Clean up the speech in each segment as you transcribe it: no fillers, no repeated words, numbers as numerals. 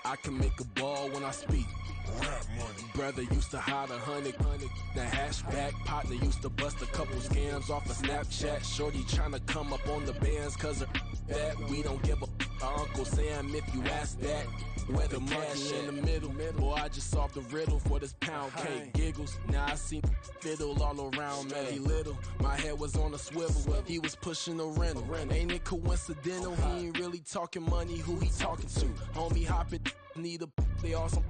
I can make a ball when I speak. Rap money. Brother used to hide 100. The hashback partner used to bust a couple scams off of Snapchat. Shorty tryna come up on the bands cause of that. We don't give a Uncle Sam if you ask that. Where the monkey in the middle. Boy, I just solved the riddle for this pound cake. Giggles, now I see fiddle all around me. He little, my head was on a swivel. He was pushing a rental. Ain't it coincidental? He ain't really talking money, who he talking to? Homie hopping, need a they awesome.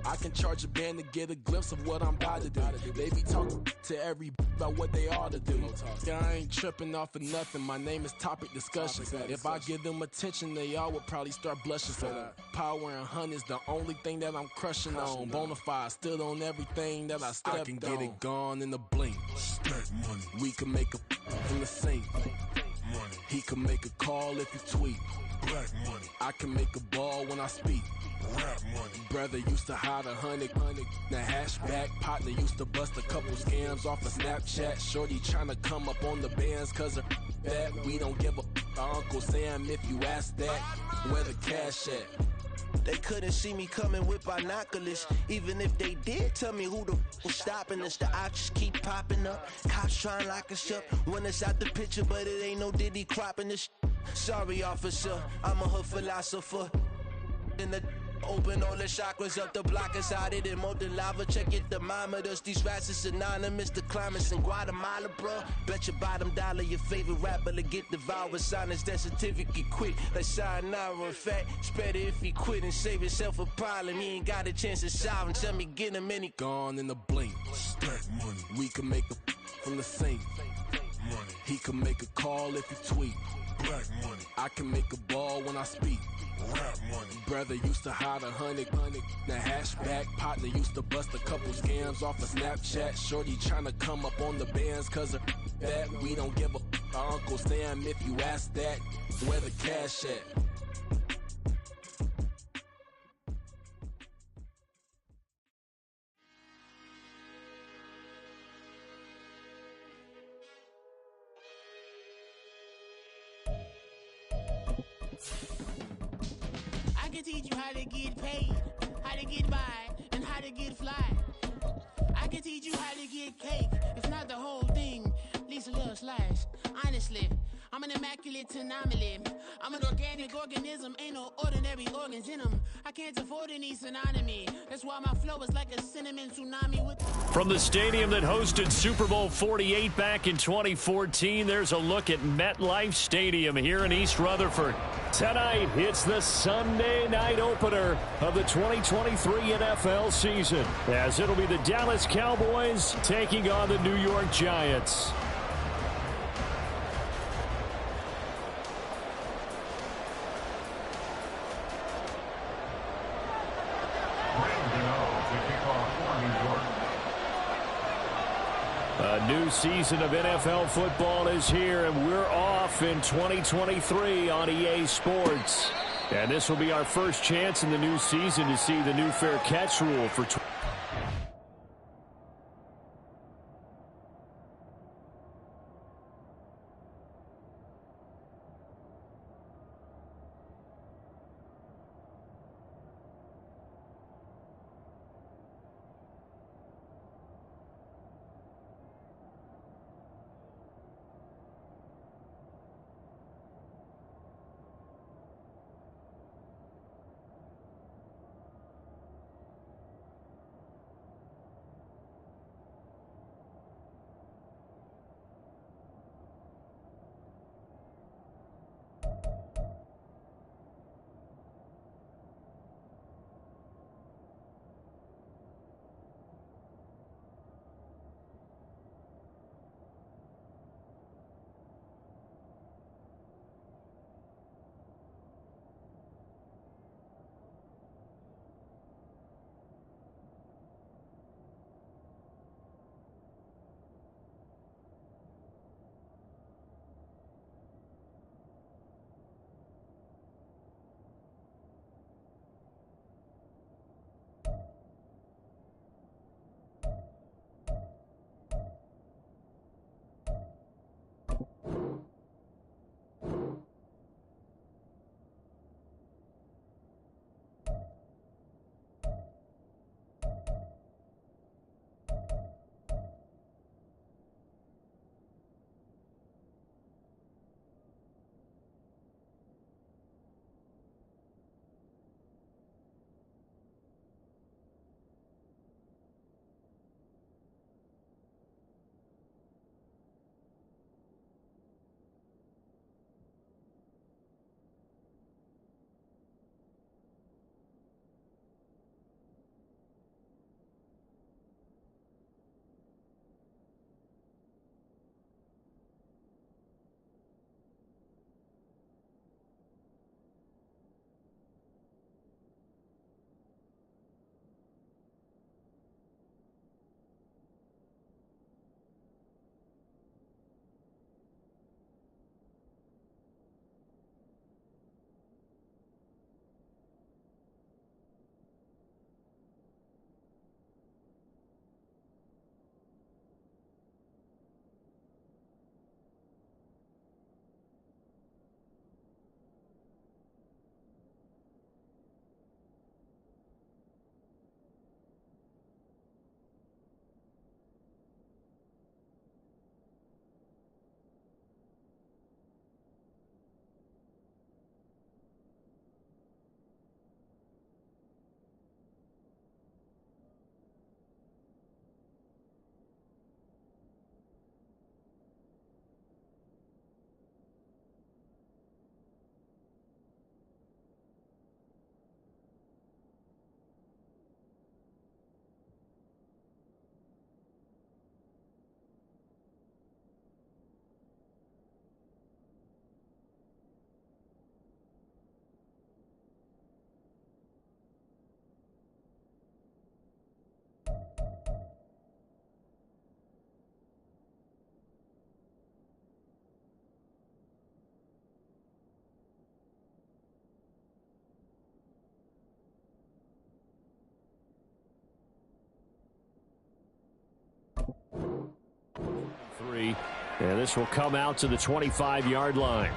I can charge a band to get a glimpse of what I'm about to do. They be talking to every about what they ought to do. Yeah, I ain't tripping off of nothing. My name is Topic Discussion. If I give them attention, they all would probably start blushing. So power and hunt is the only thing that I'm crushing on. Bonafide, stood on everything that I stepped on. I can get it gone in a blink. Stack money. We can make a from the sink. Money. He can make a call if you tweet. Black money. I can make a ball when I speak. Rap money. Brother used to hide 100. The hashback partner used to bust a couple scams off of Snapchat. Shorty tryna come up on the bands cause of that. We don't give a Uncle Sam if you ask that. Where the cash at? They couldn't see me coming with binoculars. Even if they did, tell me who the was stopping us. The options keep popping up. Cops trying to lock us up. When it's out the picture, but it ain't no Diddy cropping this. Sorry, officer, I'm a hood philosopher. In the open all the chakras up the block inside it and molten lava. Check it, thermometers. These rats is synonymous. The climates in Guatemala, bro. Bet your bottom dollar your favorite rapper to get devoured. Sign his death certificate quick. Like sayonara. In fact, it's better if he quit and save himself a problem. He ain't got a chance to solve him. Tell me, get him any. Gone in the blink. Stack money. We can make a from the sink. Money. He can make a call if you tweet. Black money. I can make a ball when I speak. Rap money. Brother used to hide 100. The hashback partner used to bust a couple scams off of Snapchat. Shorty tryna come up on the bands cause of that. We don't give a Uncle Sam if you ask that. Where the cash at? I can teach you how to get paid, how to get by, and how to get fly. I can teach you how to get cake, if not the whole thing, at least a little slice. Honestly, I'm an immaculate anomaly. I'm an organic organism, ain't no ordinary organs in them. I can't afford any synonymy. That's why my flow is like a cinnamon tsunami with... From the stadium that hosted Super Bowl 48 back in 2014, there's a look at MetLife Stadium here in East Rutherford. Tonight, it's the Sunday night opener of the 2023 NFL season, as it'll be the Dallas Cowboys taking on the New York Giants. A new season of NFL football is here, and we're off in 2023 on EA Sports. And this will be our first chance in the new season to see the new fair catch rule for And this will come out to the 25-yard line.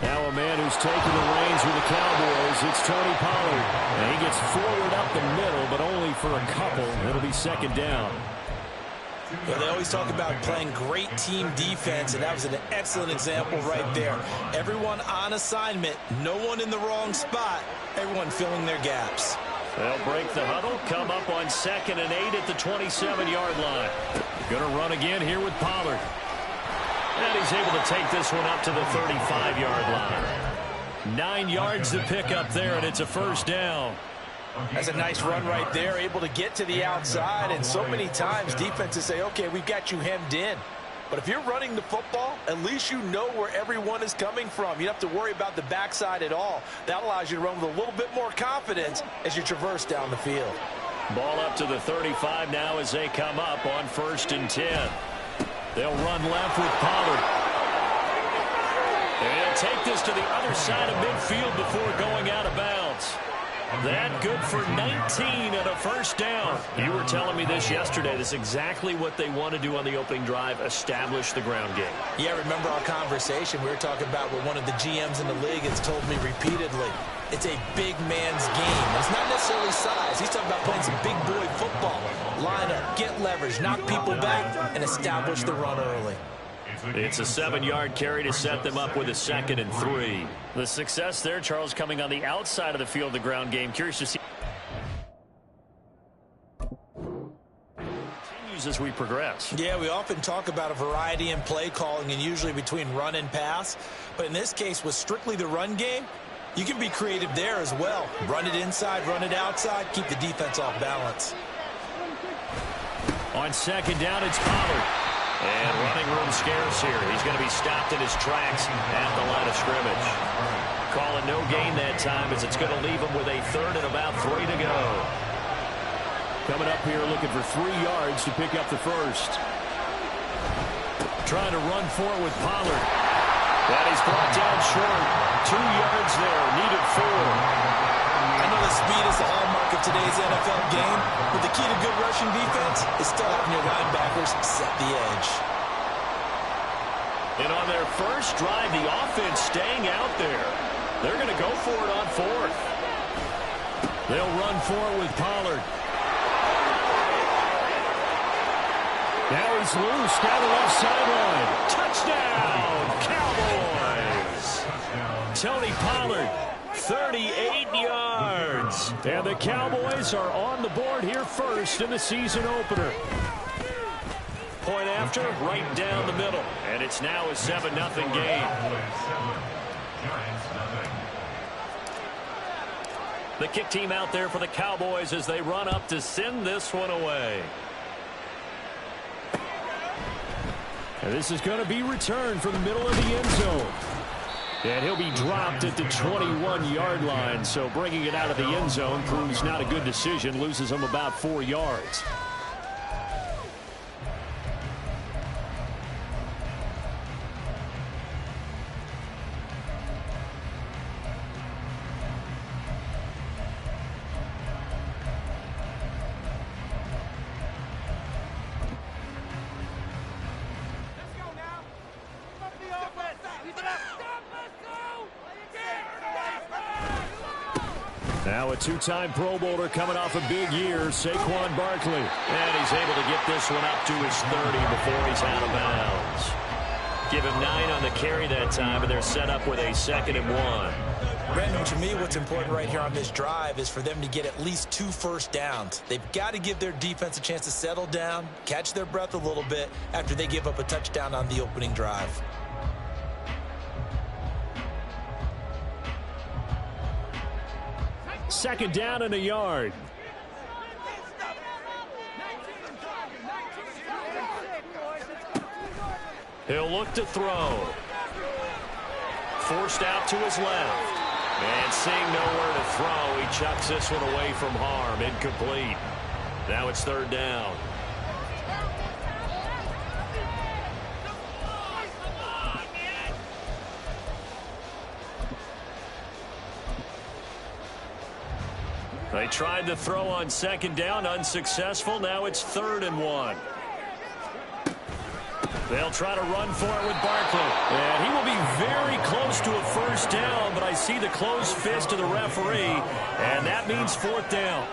Now a man who's taken the reins with the Cowboys, it's Tony Pollard. And he gets forward up the middle, but only for a couple. It'll be second down. Well, they always talk about playing great team defense, and that was an excellent example right there. Everyone on assignment, no one in the wrong spot, everyone filling their gaps. They'll break the huddle, come up on 2nd and 8 at the 27-yard line. Going to run again here with Pollard. And he's able to take this one up to the 35-yard line. 9 yards to pick up there, and it's a first down. That's a nice run right there, able to get to the outside. And so many times defenses say, okay, we've got you hemmed in. But if you're running the football, at least you know where everyone is coming from. You don't have to worry about the backside at all. That allows you to run with a little bit more confidence as you traverse down the field. Ball up to the 35 now as they come up on 1st and 10. They'll run left with Pollard. And he'll take this to the other side of midfield before going out of bounds. That good for 19 and a first down. You were telling me this yesterday. This is exactly what they want to do on the opening drive, establish the ground game. Yeah, remember our conversation. We were talking about what one of the GMs in the league has told me repeatedly. It's a big man's game. It's not necessarily size. He's talking about playing some big boy football. Line up, get leverage, knock people back, and establish the run early. It's a 7-yard carry to set them up with a 2nd and 3. The success there, Charles, coming on the outside of the field, the ground game. Curious to see continues as we progress. Yeah, we often talk about a variety in play calling and usually between run and pass. But in this case, with strictly the run game, you can be creative there as well. Run it inside, run it outside, keep the defense off balance. On 2nd down, it's Pollard. And running room scarce here. He's going to be stopped in his tracks at the line of scrimmage. Calling no gain that time as it's going to leave him with a 3rd and about 3 to go. Coming up here looking for 3 yards to pick up the first. Trying to run for it with Pollard. And he's brought down short. 2 yards there. Needed 4. I know the speed is the hallmark of today's NFL game, but the key to good rushing defense is still having your linebackers set the edge. And on their first drive, the offense staying out there. They're going to go for it on 4th. They'll run for it with Pollard. Now he's loose down the left sideline. Touchdown, Cowboys! Tony Pollard. 38 yards. And the Cowboys are on the board here first in the season opener. Point after, right down the middle. And it's now a 7-0 game. The kick team out there for the Cowboys as they run up to send this one away. And this is going to be returned from the middle of the end zone. And he'll be dropped at the 21-yard line. So bringing it out of the end zone proves not a good decision. Loses him about 4 yards. Now a 2-time Pro Bowler coming off a big year, Saquon Barkley. And he's able to get this one up to his 30 before he's out of bounds. Give him 9 on the carry that time, and they're set up with a 2nd and 1. Brandon, to me, what's important right here on this drive is for them to get at least 2 first downs. They've got to give their defense a chance to settle down, catch their breath a little bit after they give up a touchdown on the opening drive. Second down and a yard. He'll look to throw. Forced out to his left. And seeing nowhere to throw, he chucks this one away from harm. Incomplete. Now it's third down. They tried to throw on second down, unsuccessful. Now it's 3rd and 1. They'll try to run for it with Barkley. And he will be very close to a first down, but I see the closed fist of the referee, and that means 4th down.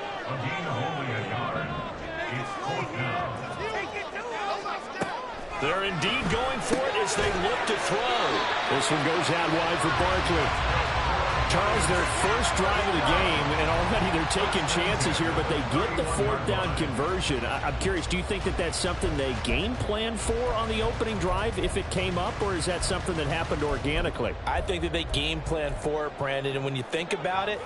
They're indeed going for it as they look to throw. This one goes out wide for Barkley. Charles, their first drive of the game, and already they're taking chances here, but they get the 4th down conversion. I'm curious, do you think that that's something they game planned for on the opening drive if it came up, or is that something that happened organically? I think that they game planned for it, Brandon, and when you think about it,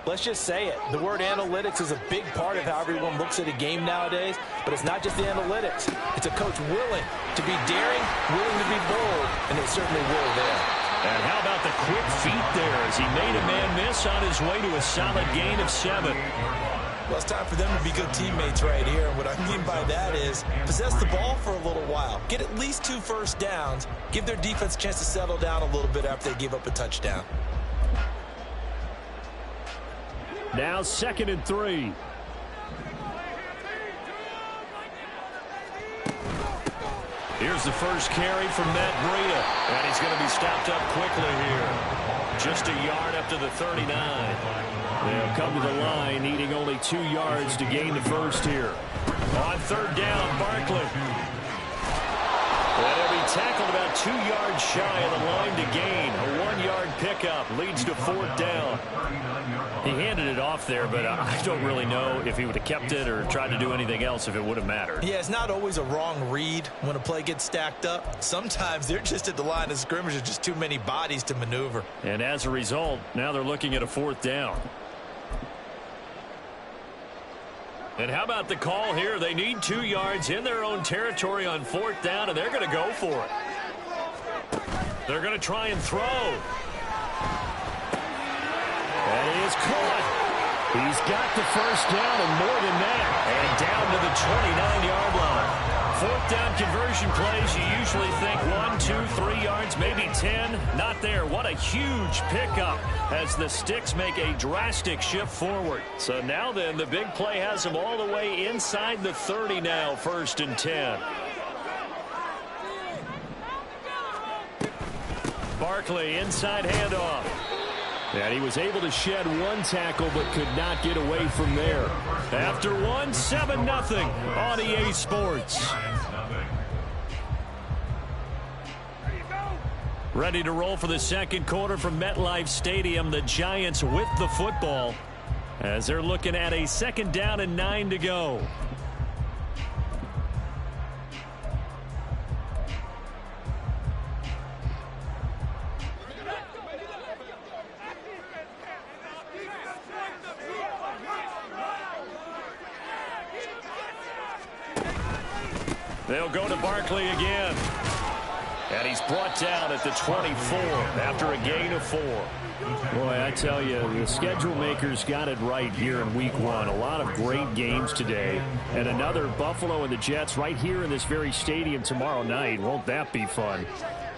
let's just say it. The word analytics is a big part of how everyone looks at a game nowadays, but it's not just the analytics. It's a coach willing to be daring, willing to be bold, and they certainly were there. And how about the quick feet there as he made a man miss on his way to a solid gain of 7. Well, it's time for them to be good teammates right here. And what I mean by that is possess the ball for a little while. Get at least 2 first downs. Give their defense a chance to settle down a little bit after they give up a touchdown. Now 2nd and 3. Here's the first carry from Matt Breida. And he's going to be stopped up quickly here. Just a yard up to the 39. They'll come to the line, needing only 2 yards to gain the first here. On 3rd down, Barkley. And he'll be tackled about 2 yards shy of the line to gain. A 1-yard pickup leads to 4th down. He handed it off there, but I don't really know if he would have kept it or tried to do anything else if it would have mattered. Yeah, it's not always a wrong read when a play gets stacked up. Sometimes they're just at the line of scrimmage. There's just too many bodies to maneuver. And as a result, now they're looking at a 4th down. And how about the call here? They need 2 yards in their own territory on 4th down, and they're going to go for it. They're going to try and throw. And he is caught. He's got the first down and more than that. And down to the 29-yard line. 4th down conversion plays, you usually think 1, 2, 3 yards, maybe 10. Not there. What a huge pickup as the Sticks make a drastic shift forward. So now then, the big play has them all the way inside the 30 now, 1st and 10. Barkley, inside handoff. And he was able to shed 1 tackle but could not get away from there. After 1, 7-0 on EA Sports. Ready to roll for the 2nd quarter from MetLife Stadium. The Giants with the football as they're looking at a 2nd down and 9 to go. They'll go to Barkley again. And he's brought down at the 24 after a gain of 4. Boy, I tell you, the schedule makers got it right here in Week 1. A lot of great games today. And another Buffalo and the Jets right here in this very stadium tomorrow night. Won't that be fun?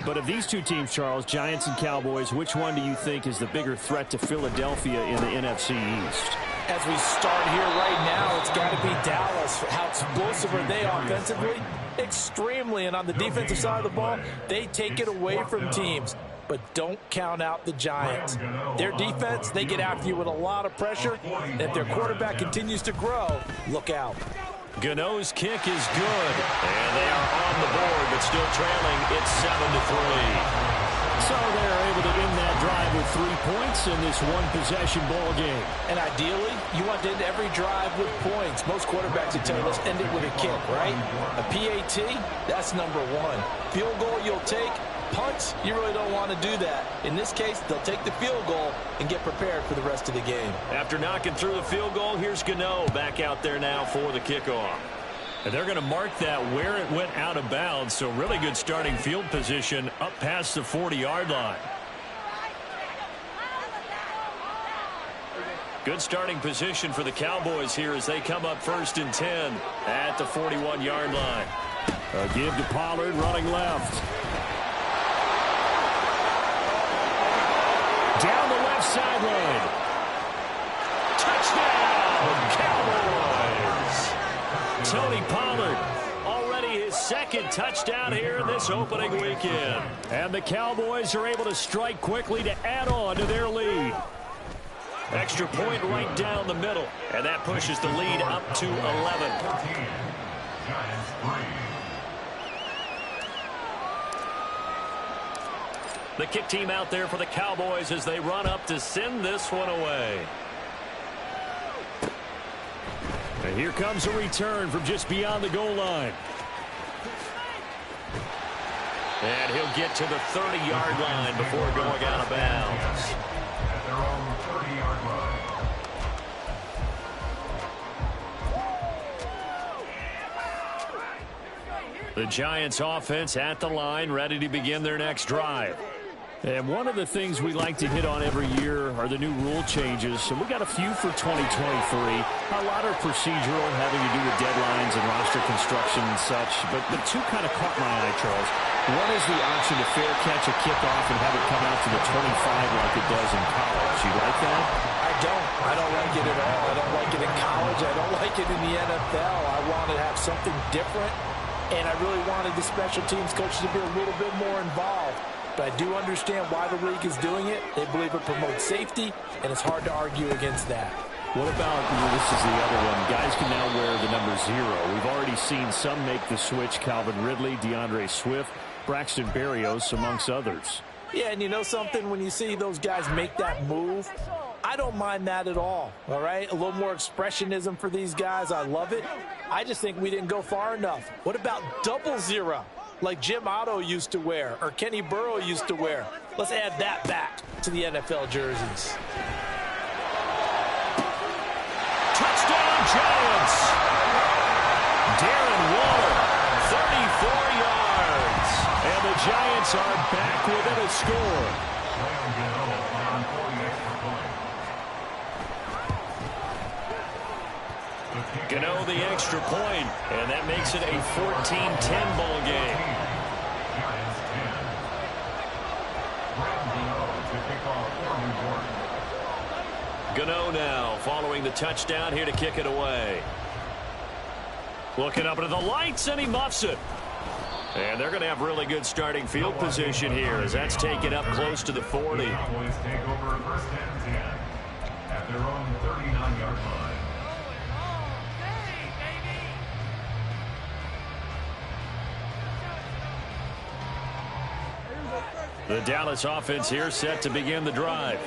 But of these two teams, Charles, Giants and Cowboys, which one do you think is the bigger threat to Philadelphia in the NFC East? As we start here right now, it's got to be Dallas. How explosive are they offensively? Extremely. And on the defensive side of the ball, they take it away from teams. But don't count out the Giants. Their defense, they get after you with a lot of pressure. And if their quarterback continues to grow, look out. Gano's kick is good. And they are on the board, but still trailing. It's 7-3. So they're able to end that drive with 3 points in this one-possession ball game. And ideally, you want to end every drive with points. Most quarterbacks would tell you, let's end it with a kick, right? A PAT, that's number 1. Field goal you'll take. Punts, you really don't want to do that. In this case, they'll take the field goal and get prepared for the rest of the game. After knocking through the field goal, here's Gano back out there now for the kickoff. And they're going to mark that where it went out of bounds, so really good starting field position up past the 40-yard line. Good starting position for the Cowboys here as they come up 1st and 10 at the 41-yard line. A give to Pollard running left. Down the left sideline. Touchdown, Cowboys! Tony Pollard, already his 2nd touchdown here in this opening weekend. And the Cowboys are able to strike quickly to add on to their lead. Extra point right down the middle, and that pushes the lead up to 11. The kick team out there for the Cowboys as they run up to send this one away. And here comes a return from just beyond the goal line. And he'll get to the 30-yard line before going out of bounds. The Giants offense at the line, ready to begin their next drive. And one of the things we like to hit on every year are the new rule changes. So we got a few for 2023. A lot are procedural, having to do with deadlines and roster construction and such. But the two kind of caught my eye, Charles. One is the option to fair catch a kickoff and have it come out to the 25 like it does in college. You like that? I don't like it at all. I don't like it in college. I don't like it in the NFL. I want to have something different. And I really wanted the special teams coaches to be a little bit more involved. But I do understand why the league is doing it. They believe it promotes safety, and it's hard to argue against that. What about, this is the other one, guys can now wear the number 0. We've already seen some make the switch, Calvin Ridley, DeAndre Swift, Braxton Berrios, amongst others. Yeah, and you know something? When you see those guys make that move, I don't mind that at all right? A little more expressionism for these guys. I love it. I just think we didn't go far enough. What about 00? Like Jim Otto used to wear or Kenny Burrow used to wear. Let's add that back to the NFL jerseys. Touchdown Giants! Darren Waller, 34 yards. And the Giants are back within a score. Gano the extra point, and that makes it a 14-10 ball game. Gano now following the touchdown here to kick it away. Looking up into the lights, and he muffs it. And they're going to have really good starting field position here as that's taken up close to the 40. Cowboys take over 1st and 10 at their own 39-yard line. The Dallas offense here set to begin the drive.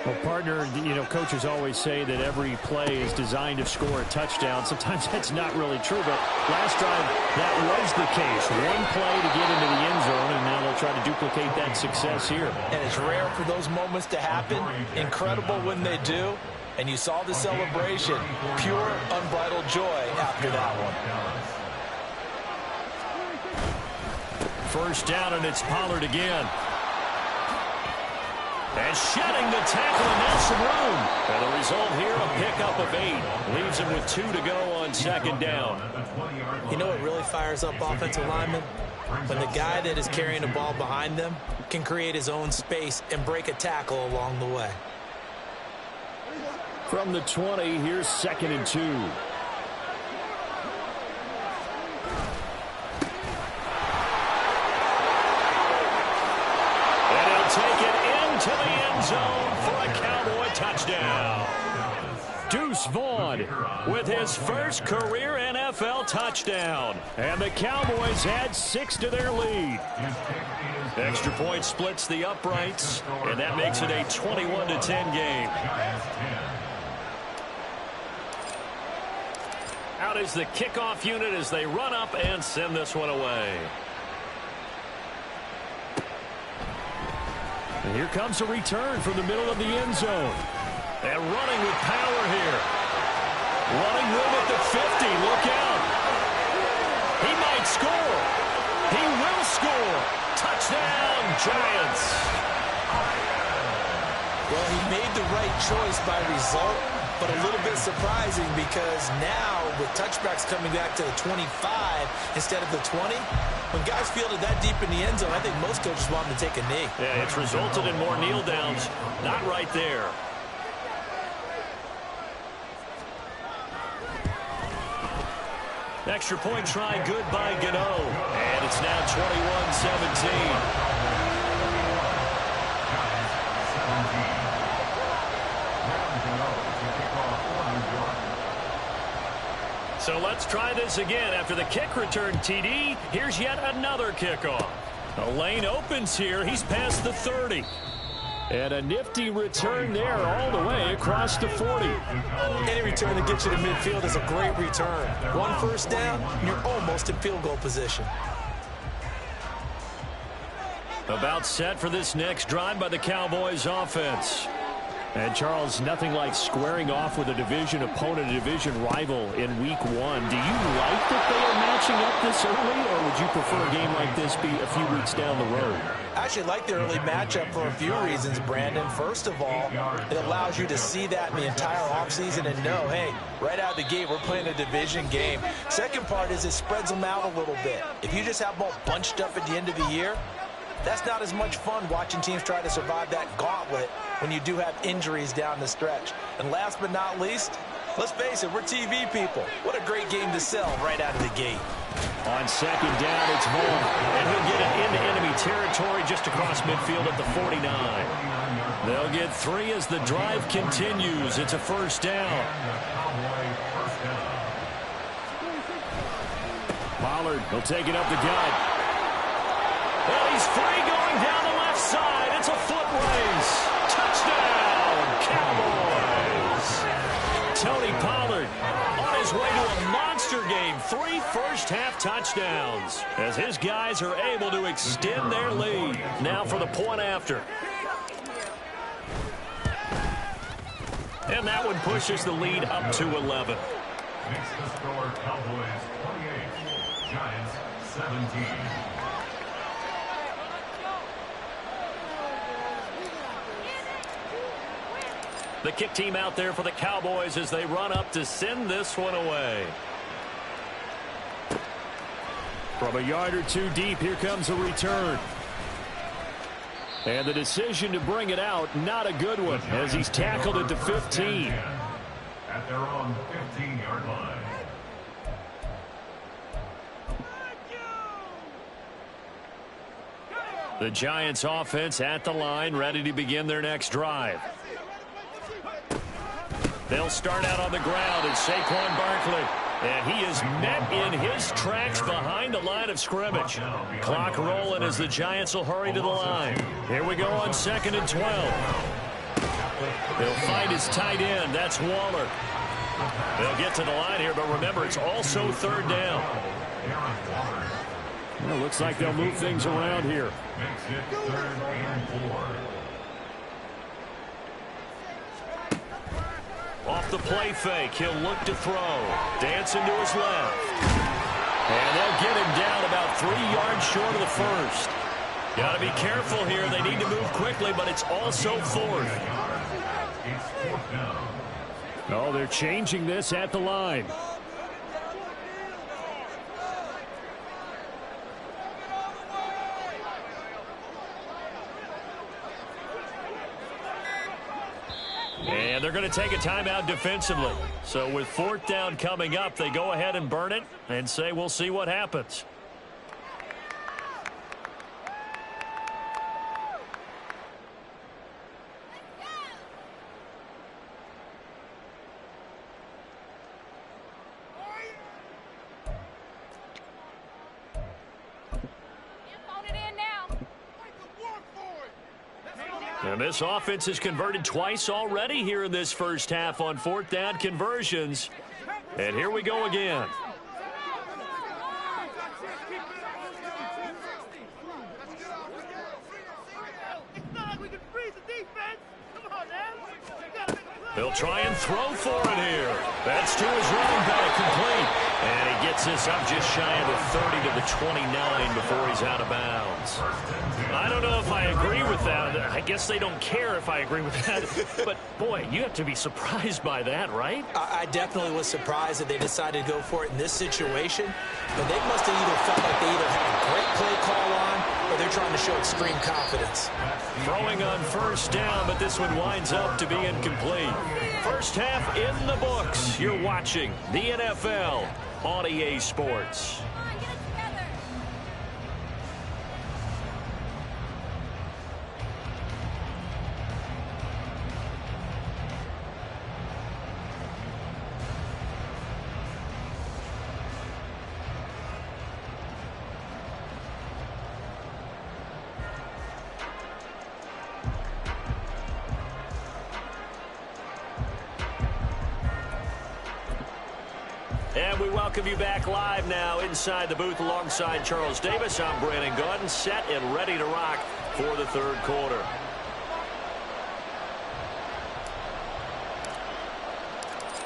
Well, partner, coaches always say that every play is designed to score a touchdown. Sometimes that's not really true, but last drive that was the case. One play to get into the end zone, and now they'll try to duplicate that success here. And it's rare for those moments to happen. Incredible when they do. And you saw the celebration. Pure, unbridled joy after that one. First down, and it's Pollard again. And shedding the tackle, and that's some room. And the result here, a pickup of 8. Leaves him with 2 to go on 2nd down. You know what really fires up offensive linemen? When the guy that is carrying the ball behind them can create his own space and break a tackle along the way. From the 20, here's 2nd and 2. Take it into the end zone for a Cowboy touchdown. Deuce Vaughn with his first career NFL touchdown. And the Cowboys add 6 to their lead. Extra point splits the uprights, and that makes it a 21-10 game. Out is the kickoff unit as they run up and send this one away. And here comes a return from the middle of the end zone. And running with power here. Running room at the 50. Look out. He might score. He will score. Touchdown, Giants. Well, he made the right choice by result, but a little bit surprising because now with touchbacks coming back to the 25 instead of the 20, when guys fielded that deep in the end zone, I think most coaches want them to take a knee. Yeah, it's resulted in more kneel downs. Not right there. Extra point try good by Gano. And it's now 21-17. So let's try this again. After the kick return, TD, here's yet another kickoff. A lane opens here. He's past the 30. And a nifty return there all the way across the 40. Any return that gets you to midfield is a great return. One first down, you're almost in field goal position. About set for this next drive by the Cowboys offense. And, Charles, nothing like squaring off with a division opponent, a division rival in Week 1. Do you like that they are matching up this early, or would you prefer a game like this be a few weeks down the road? I actually like the early matchup for a few reasons, Brandon. First of all, it allows you to see that in the entire offseason and know, hey, right out of the gate, we're playing a division game. Second part is it spreads them out a little bit. If you just have them all bunched up at the end of the year, that's not as much fun watching teams try to survive that gauntlet when you do have injuries down the stretch. And last but not least, let's face it, we're TV people. What a great game to sell right out of the gate. On second down, it's Vaughn, and he'll get it into enemy territory just across midfield at the 49. They'll get 3 as the drive continues. It's a first down. Pollard will take it up the gut. Well, he's free going down the left side. It's a foot race. Touchdown, Cowboys. Tony Pollard on his way to a monster game. 3 first-half touchdowns as his guys are able to extend their lead. Now for the point after. And that one pushes the lead up to 11. Makes the score Cowboys 28, Giants 17. The kick team out there for the Cowboys as they run up to send this one away. From a yard or two deep, here comes a return. And the decision to bring it out, not a good one, as he's tackled at the 15. At their own 15-yard line. The Giants offense at the line, ready to begin their next drive. They'll start out on the ground, and Saquon Barkley. And he is met in his tracks behind the line of scrimmage. Clock rolling as the Giants will hurry to the line. Here we go on 2nd and 12. They'll find his tight end. That's Waller. They'll get to the line here, but remember, it's also 3rd down. Well, looks like they'll move things around here. Makes it 3rd and 4. Off the play fake, he'll look to throw. Dancing to his left. And they'll get him down about 3 yards short of the first. Got to be careful here. They need to move quickly, but it's also 4th. Oh, they're changing this at the line. And they're going to take a timeout defensively. So with 4th down coming up, they go ahead and burn it and say we'll see what happens. And this offense has converted twice already here in this first half on 4th down conversions. And here we go again. They'll try and throw for it here. That's to his running back, complete. And he gets this up just shy of the 30 to the 29 before he's out of bounds. I don't know if I agree with that. I guess they don't care if I agree with that. But, boy, you have to be surprised by that, right? I definitely was surprised that they decided to go for it in this situation. But they must have either felt like they either had a great play call on or they're trying to show extreme confidence. Throwing on first down, but this one winds up to be incomplete. First half in the books. You're watching the NFL on EA Sports. And we welcome you back live now inside the booth alongside Charles Davis. I'm Brandon Gaudin, set and ready to rock for the third quarter.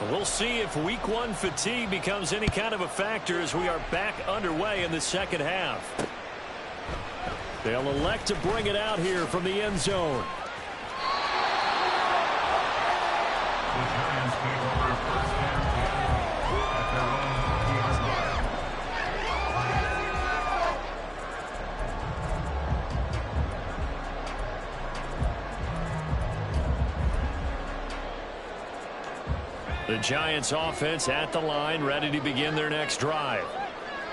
We'll see if week one fatigue becomes any kind of a factor as we are back underway in the second half. They'll elect to bring it out here from the end zone. The Giants offense at the line, ready to begin their next drive.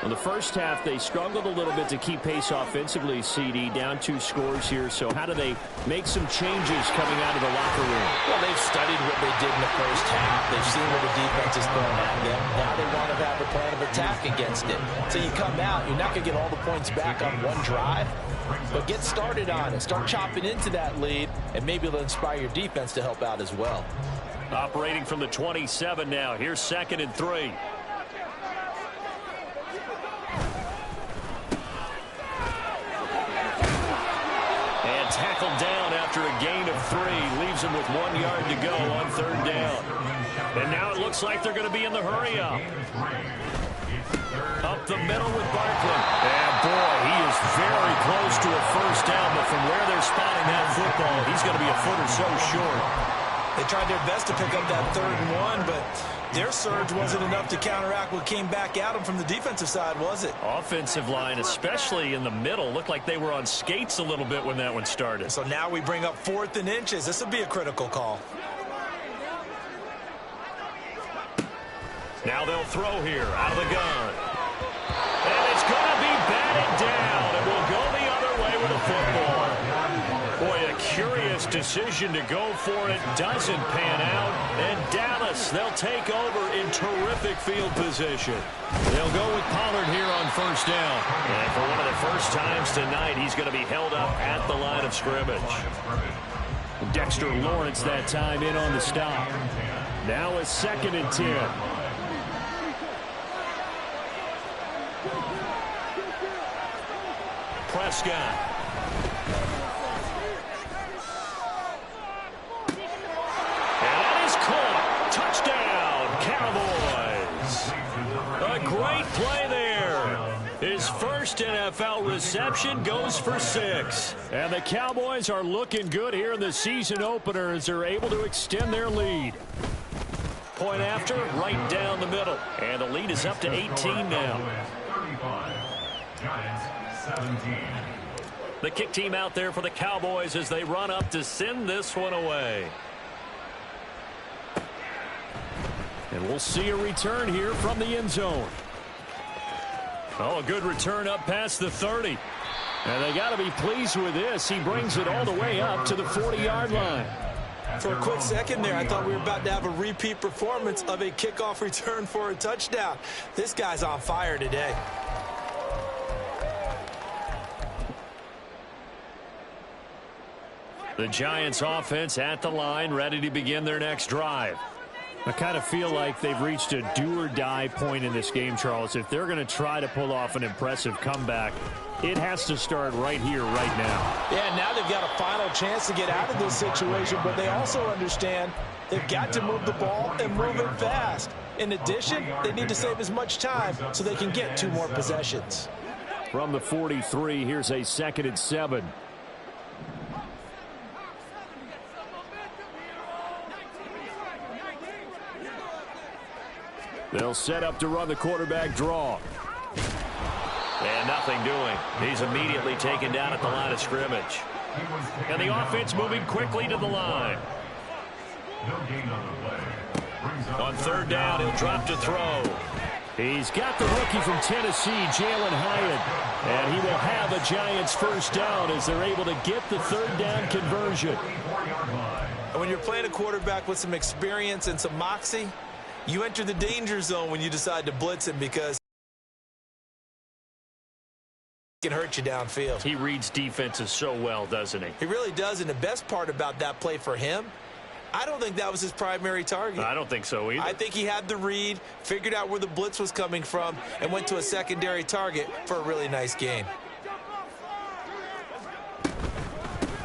In the first half, they struggled a little bit to keep pace offensively, CD, down 2 scores here. So how do they make some changes coming out of the locker room? Well, they've studied what they did in the first half. They've seen what the defense is throwing at them. Now they want to have a plan of attack against it. So you come out, you're not going to get all the points back on one drive, but get started on it. Start chopping into that lead, and maybe it'll inspire your defense to help out as well. Operating from the 27 now. Here's 2nd and 3. And tackled down after a gain of 3. Leaves him with 1 yard to go on 3rd down. And now it looks like they're going to be in the hurry up. Up the middle with Barkley. And boy, he is very close to a first down, but from where they're spotting that football, he's going to be a foot or so short. They tried their best to pick up that 3rd and 1, but their surge wasn't enough to counteract what came back at them from the defensive side, was it? Offensive line, especially in the middle, looked like they were on skates a little bit when that one started. So now we bring up 4th and inches. This would be a critical call. Now they'll throw here out of the gun. And it's going to be batted down. It will go the other way with a football. Boy, a curious decision to go for it. Doesn't pan out. And Dallas, they'll take over in terrific field position. They'll go with Pollard here on first down. And for one of the first times tonight, he's going to be held up at the line of scrimmage. Dexter Lawrence that time in on the stop. Now a 2nd and 10. Prescott. Great play there. His first NFL reception goes for 6. And the Cowboys are looking good here in the season opener as they're able to extend their lead. Point after, right down the middle. And the lead is up to 18 now. 17. The kick team out there for the Cowboys as they run up to send this one away. And we'll see a return here from the end zone. Oh, a good return up past the 30. And they got to be pleased with this. He brings it all the way up to the 40-yard line. For a quick second there, I thought we were about to have a repeat performance of a kickoff return for a touchdown. This guy's on fire today. The Giants offense at the line, ready to begin their next drive. I kind of feel like they've reached a do-or-die point in this game, Charles. If they're going to try to pull off an impressive comeback, it has to start right here, right now. Yeah, now they've got a final chance to get out of this situation, but they also understand they've got to move the ball and move it fast. In addition, they need to save as much time so they can get 2 more possessions. From the 43, here's a 2nd and 7. They'll set up to run the quarterback draw. And nothing doing. He's immediately taken down at the line of scrimmage. And the offense moving quickly to the line. On 3rd down, he'll drop to throw. He's got the rookie from Tennessee, Jalen Hyatt. And he will have a Giants 1st down as they're able to get the 3rd down conversion. And when you're playing a quarterback with some experience and some moxie, you enter the danger zone when you decide to blitz him because it can hurt you downfield. He reads defenses so well, doesn't he? He really does, and the best part about that play for him, I don't think that was his primary target. I don't think so either. I think he had the read, figured out where the blitz was coming from, and went to a secondary target for a really nice gain.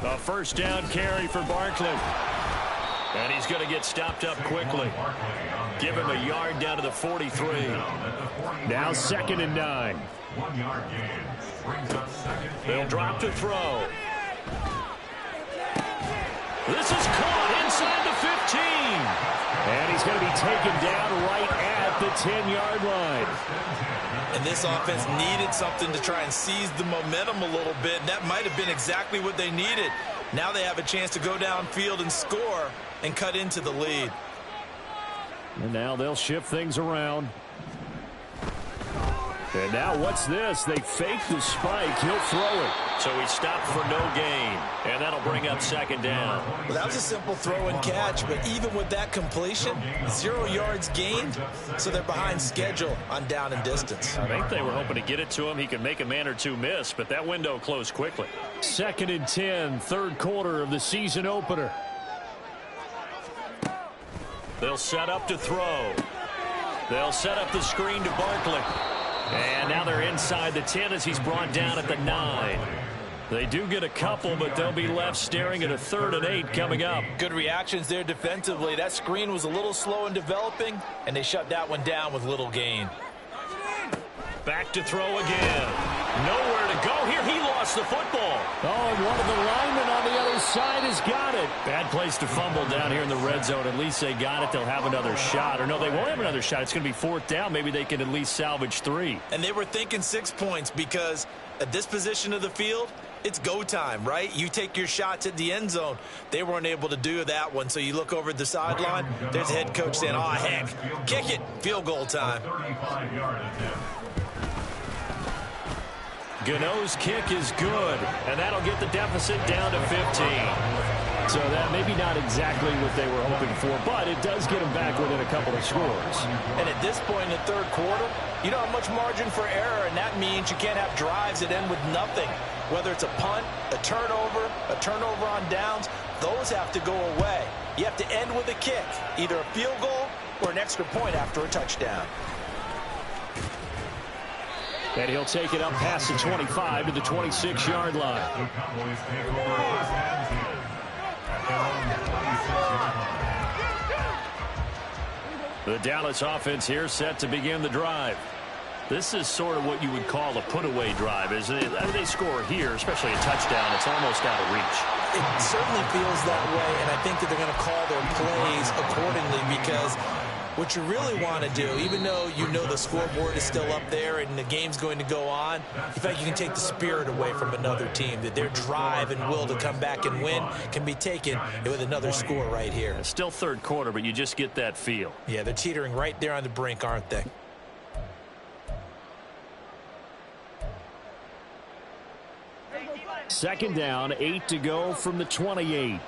A 1st down carry for Barkley. And he's going to get stopped up quickly. Give him a yard down to the 43. Now 2nd and 9. 1 yard gain. They'll drop to throw. This is caught inside the 15. And he's going to be taken down right at the 10-yard line. And this offense needed something to try and seize the momentum a little bit. And that might have been exactly what they needed. Now they have a chance to go downfield and score and cut into the lead. And now they'll shift things around. And now what's this? They fake the spike. He'll throw it. So he stopped for no gain. And that'll bring up 2nd down. Well, that was a simple throw and catch, but even with that completion, 0 yards gained, so they're behind schedule on down and distance. I think they were hoping to get it to him. He could make a man or 2 miss, but that window closed quickly. 2nd and 10, 3rd quarter of the season opener. They'll set up to throw. They'll set up the screen to Barkley. And now they're inside the 10 as he's brought down at the 9. They do get a couple, but they'll be left staring at a 3rd and 8 coming up. Good reactions there defensively. That screen was a little slow in developing, and they shut that one down with little gain. Back to throw again. Nowhere to go here. He lost the football. Oh, and one of the linemen on the other side has got it. Bad place to fumble down here in the red zone. At least they got it. They'll have another shot. Or no, they won't have another shot. It's going to be 4th down. Maybe they can at least salvage 3. And they were thinking 6 points because at this position of the field, it's go time, right? You take your shots at the end zone. They weren't able to do that one, so you look over at the sideline. There's the head coach saying, oh, heck, kick it. Field goal time. Gano's kick is good, and that'll get the deficit down to 15. So that maybe not exactly what they were hoping for, but it does get them back within a couple of scores. And at this point in the 3rd quarter, you don't have much margin for error, and that means you can't have drives that end with nothing. Whether it's a punt, a turnover on downs, those have to go away. You have to end with a kick, either a field goal or an extra point after a touchdown. And he'll take it up past the 25 to the 26-yard line. The Dallas offense here set to begin the drive. This is sort of what you would call a put-away drive, isn't it? I mean, they score here, especially a touchdown. It's almost out of reach. It certainly feels that way, and I think that they're going to call their plays accordingly because what you really want to do, even though you know the scoreboard is still up there and the game's going to go on, in fact, you can take the spirit away from another team, that their drive and will to come back and win can be taken with another score right here. It's still 3rd quarter, but you just get that feel. Yeah, they're teetering right there on the brink, aren't they? Second down, 8 to go from the 28.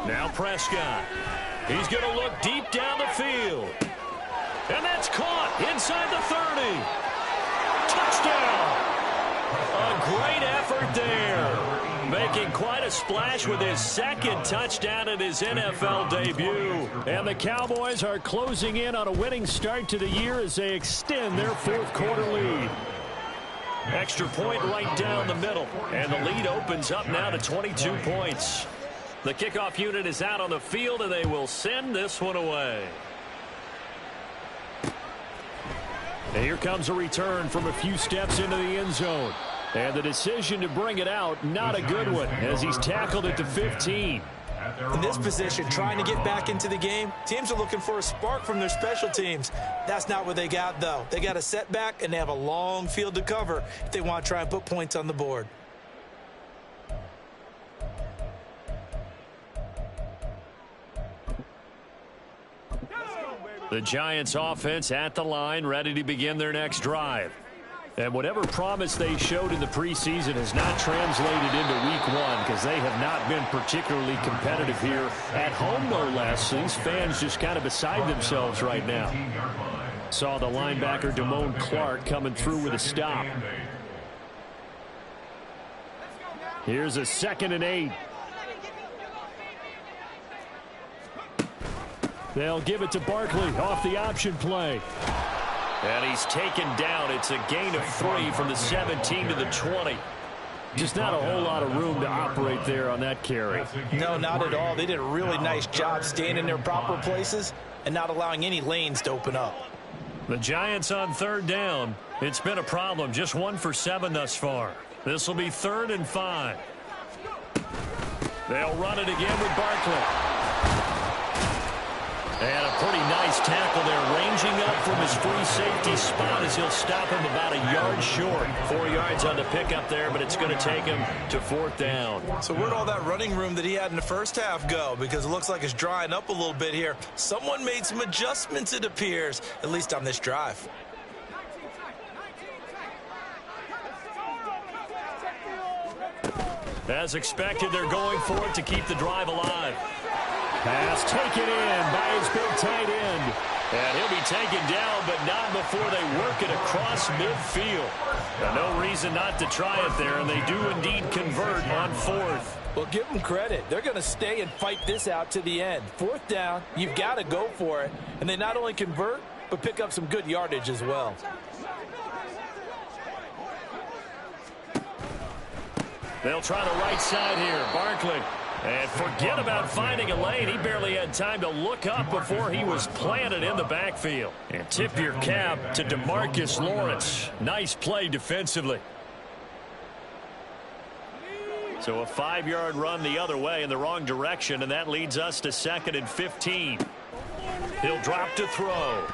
Now Prescott. He's going to look deep down the field. And that's caught inside the 30. Touchdown. A great effort there. Making quite a splash with his 2nd touchdown in his NFL debut. And the Cowboys are closing in on a winning start to the year as they extend their 4th quarter lead. Extra point right down the middle. And the lead opens up now to 22 points. The kickoff unit is out on the field, and they will send this one away. And here comes a return from a few steps into the end zone. And the decision to bring it out, not a good one, as he's tackled at the 15. In this position, trying to get back into the game, teams are looking for a spark from their special teams. That's not what they got, though. They got a setback, and they have a long field to cover if they want to try and put points on the board. The Giants offense at the line, ready to begin their next drive. And whatever promise they showed in the preseason has not translated into week one, because they have not been particularly competitive here at home, no less. These fans just kind of beside themselves right now. Saw the linebacker Damone Clark coming through with a stop. Here's a 2nd and 8. They'll give it to Barkley off the option play. And he's taken down. It's a gain of 3 from the 17 to the 20. Just not a whole lot of room to operate there on that carry. No, not at all. They did a really nice job staying in their proper places and not allowing any lanes to open up. The Giants on 3rd down. It's been a problem. Just 1 for 7 thus far. This will be 3rd and 5. They'll run it again with Barkley. And a pretty nice tackle there, ranging up from his free safety spot as he'll stop him about a yard short. 4 yards on the pickup there, but it's going to take him to 4th down. So where'd all that running room that he had in the first half go? Because it looks like it's drying up a little bit here. Someone made some adjustments, it appears, at least on this drive. As expected, they're going for it to keep the drive alive. Pass taken in by his big tight end. And he'll be taken down, but not before they work it across midfield. Now, no reason not to try it there, and they do indeed convert on 4th. Well, give them credit. They're going to stay and fight this out to the end. 4th down, you've got to go for it. And they not only convert, but pick up some good yardage as well. They'll try the right side here. Barkley. And forget about finding a lane. He barely had time to look up before he was planted in the backfield. And tip your cap to DeMarcus Lawrence. Nice play defensively. So a 5-yard run the other way in the wrong direction, and that leads us to 2nd and 15. He'll drop to throw.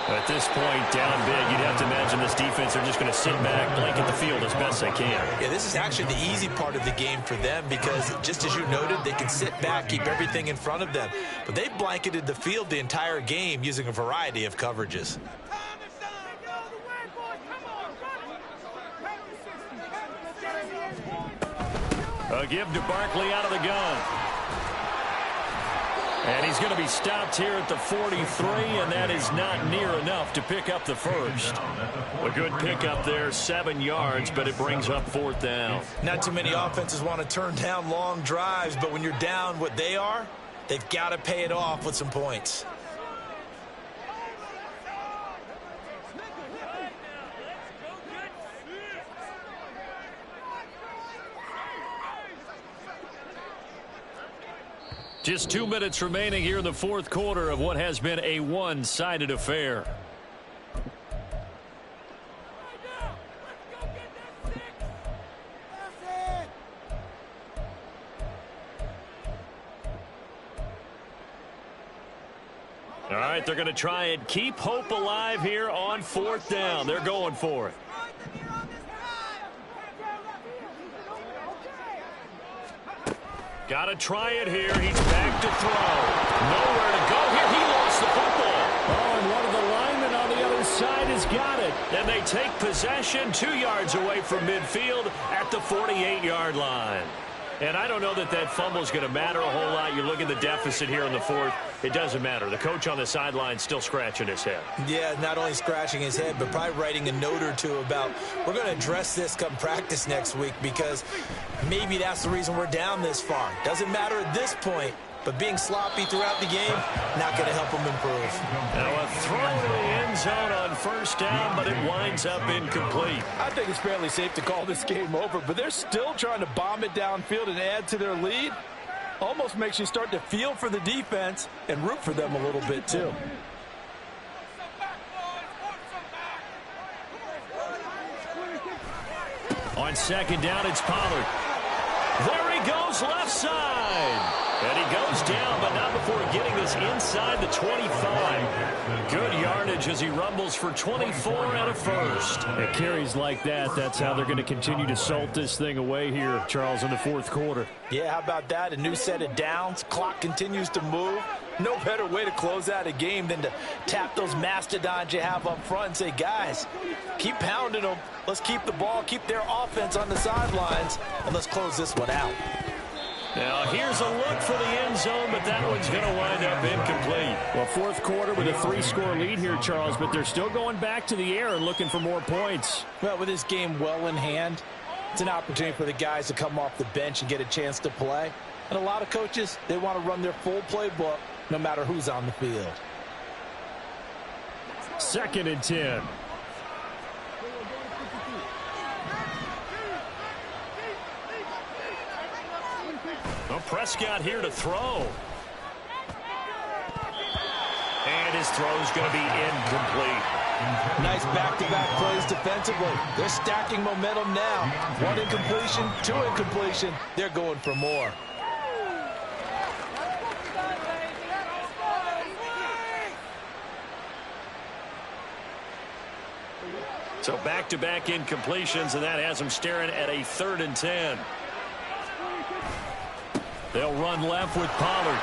At this point, down big, you'd have to imagine this defense are just going to sit back, blanket the field as best they can. Yeah, this is actually the easy part of the game for them because, just as you noted, they can sit back, keep everything in front of them. But they blanketed the field the entire game using a variety of coverages. A give to Barkley out of the gun. And he's going to be stopped here at the 43, and that is not near enough to pick up the first. A good pickup there, 7 yards, but it brings up 4th down. Not too many offenses want to turn down long drives, but when you're down what they are, they've got to pay it off with some points. Just 2 minutes remaining here in the 4th quarter of what has been a one-sided affair. All right, they're going to try and keep hope alive here on 4th down. They're going for it. Got to try it here. He's back to throw. Nowhere to go here. He lost the football. Oh, and one of the linemen on the other side has got it. And they take possession 2 yards away from midfield at the 48-yard line. And I don't know that that fumble is going to matter a whole lot. You look at the deficit here in the 4th. It doesn't matter. The coach on the sideline still scratching his head. Yeah, not only scratching his head, but probably writing a note or two about we're going to address this come practice next week because maybe that's the reason we're down this far. Doesn't matter at this point, but being sloppy throughout the game, not going to help them improve. Now a throw to the end zone on first down, but it winds up incomplete. I think it's fairly safe to call this game over, but they're still trying to bomb it downfield and add to their lead. Almost makes you start to feel for the defense and root for them a little bit too. On second down, it's Pollard. There he goes, left side. And he goes down, but not before getting this inside the 25. Good yardage as he rumbles for 24 and a first. It carries like that. That's how they're going to continue to salt this thing away here, Charles, in the fourth quarter. Yeah, how about that? A new set of downs. Clock continues to move. No better way to close out a game than to tap those mastodons you have up front and say, guys, keep pounding them. Let's keep the ball, keep their offense on the sidelines, and let's close this one out. Now, here's a look for the end zone, but that one's going to wind up incomplete. Well, fourth quarter with a 3-score lead here, Charles, but they're still going back to the air and looking for more points. Well, with this game well in hand, it's an opportunity for the guys to come off the bench and get a chance to play. And a lot of coaches, they want to run their full playbook no matter who's on the field. 2nd and 10. Well, Prescott here to throw. And his throw's going to be incomplete. Nice back-to-back plays defensively. They're stacking momentum now. 1 incompletion, 2 incompletion. They're going for more. So back-to-back incompletions, and that has them staring at a 3rd and 10. They'll run left with Pollard.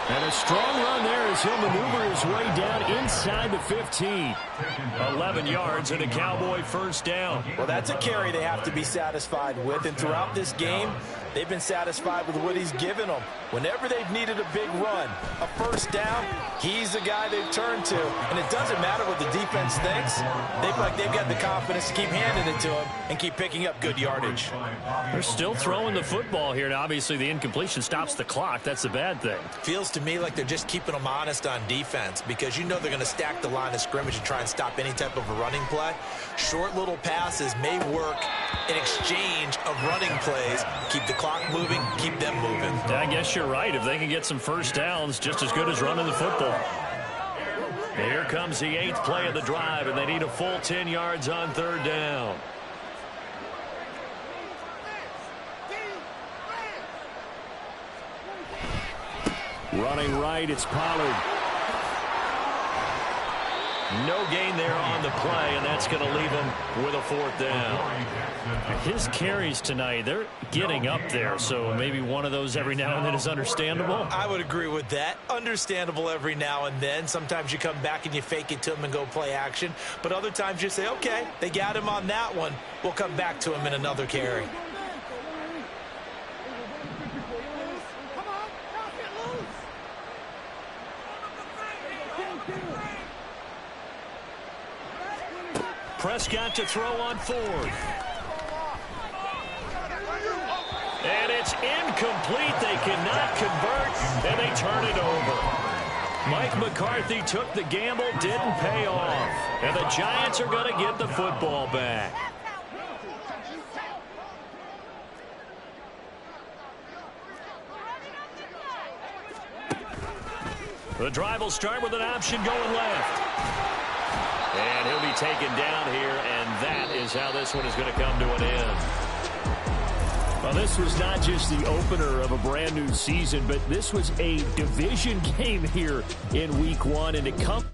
And a strong run there as he'll maneuver his way down inside the 15. 11 yards and a Cowboy first down. Well, that's a carry they have to be satisfied with. And throughout this game, they've been satisfied with what he's given them. Whenever they've needed a big run, a first down, he's the guy they've turned to. And it doesn't matter what the defense thinks. They've got the confidence to keep handing it to him and keep picking up good yardage. They're still throwing the football here. Now, obviously, the incompletion stops the clock. That's the bad thing. Feels to me like they're just keeping them honest on defense because you know they're going to stack the line of scrimmage and try and stop any type of a running play. Short little passes may work in exchange of running plays. Keep the clock moving, keep them moving. I guess you're right. If they can get some first downs, just as good as running the football. And here comes the 8th play of the drive, and they need a full 10 yards on 3rd down. Running right, it's Pollard. No gain there on the play, and that's going to leave him with a 4th down. His carries tonight, they're getting up there, so maybe one of those every now and then is understandable. I would agree with that. Understandable every now and then. Sometimes you come back and you fake it to him and go play action, but other times you say, okay, they got him on that one. We'll come back to him in another carry. Prescott to throw on 4th. And it's incomplete. They cannot convert, and they turn it over. Mike McCarthy took the gamble, didn't pay off. And the Giants are going to get the football back. The drive will start with an option going left. And he'll be taken down here, and that is how this one is going to come to an end. Well, this was not just the opener of a brand new season, but this was a division game here in week 1, and it comes.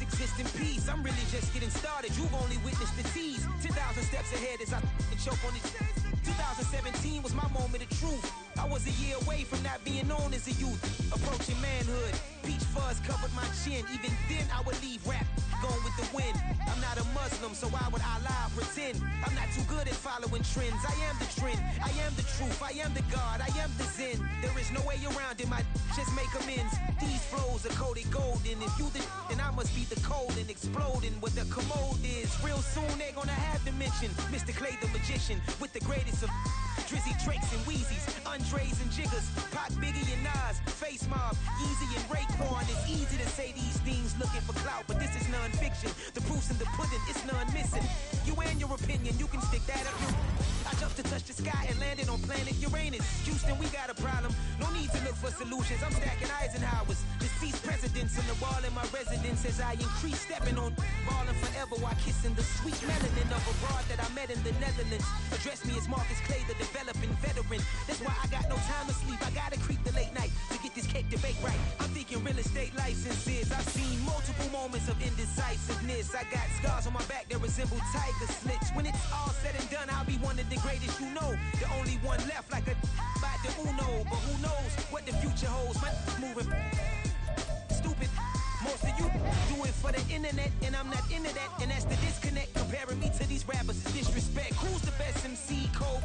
Exist in peace. I'm really just getting started. You've only witnessed the tease. 10,000 steps ahead as I choke on it. 2017 was my moment of truth. I was a year away from not being known as a youth. Approaching manhood, peach fuzz covered my chin. Even then I would leave rap, going with the wind. I'm not a Muslim, so why would I lie or pretend? I'm not too good at following trends. I am the trend, I am the truth, I am the God, I am the Zen. There is no way around it, just make amends. These flows are coated golden. If you the then I must be the cold and exploding what the commode is. Real soon they're gonna have to mention Mr. Clay the magician with the greatest of Drizzy, Drakes, and Wheezies, Andres and Jiggers, Pac, Biggie, and Nas, Face Mob, Yeezy, and Raekwon. It's easy to say these things looking for clout, but this is non-fiction. The proof's in the pudding, it's none missing. You and your opinion, you can stick that up your... I jumped to touch the sky and landed on planet Uranus. Houston, we got a problem. No need to look for solutions. I'm stacking Eisenhowers. Deceased presidents on the wall in my residence as I increase stepping on ballin' forever while kissing the sweet melanin of a broad that I met in the Netherlands. Address me as Marcus Clay, the developing veteran. That's why I got no time to sleep. I gotta creep the late night to get this cake debate right. I'm thinking real estate licenses. I've seen multiple moments of indecisiveness. I got scars on my back that resemble tiger slits. When it's all said and done, I'll be one of the greatest you know. The only one left like a by the Uno. But who knows what the future holds? My moving stupid. Most of you do it for the internet, and I'm not into that. And that's the disconnect. Comparing me to these rappers is disrespect. Who's the best MC? Cold